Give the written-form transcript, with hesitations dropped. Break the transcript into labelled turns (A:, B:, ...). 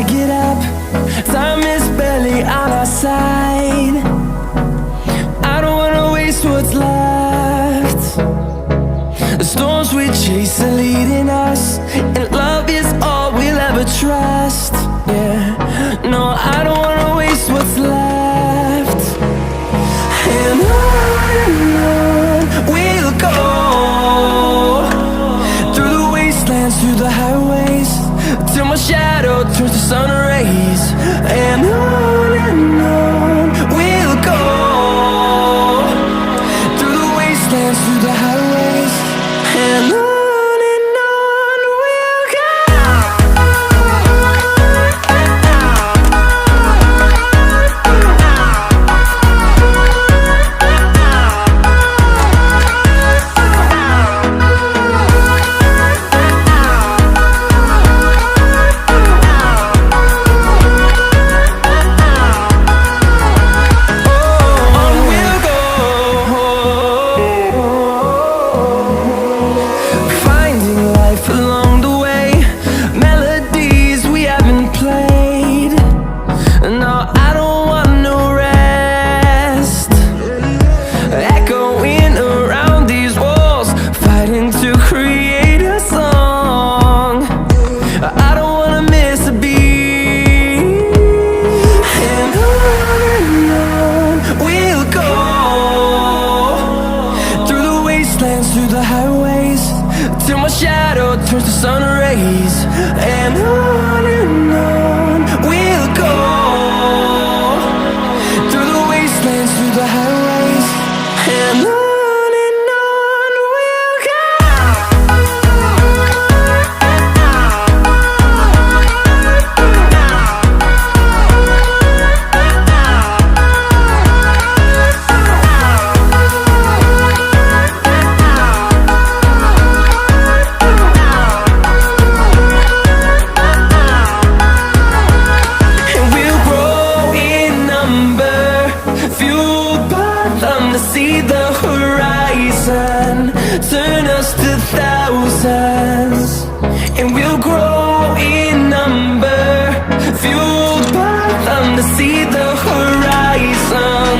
A: get up, time is barely on our side. I don't wanna waste what's left. The storms we chase are leading us, and love is all we'll ever trust. Yeah, no, I don't wanna waste what's left. And on we'll go, through the wastelands, through the highways, till my shadow turns to sun rays. And on we'll go, through the wastelands, through the highways, and on we'll go. Through the highways, till my shadow turns to sun rays. And on we'll go, through the wastelands, through the highways, and on we'll go. See the horizon, turn us to thousands, and we'll grow in number, fueled by them to see the horizon.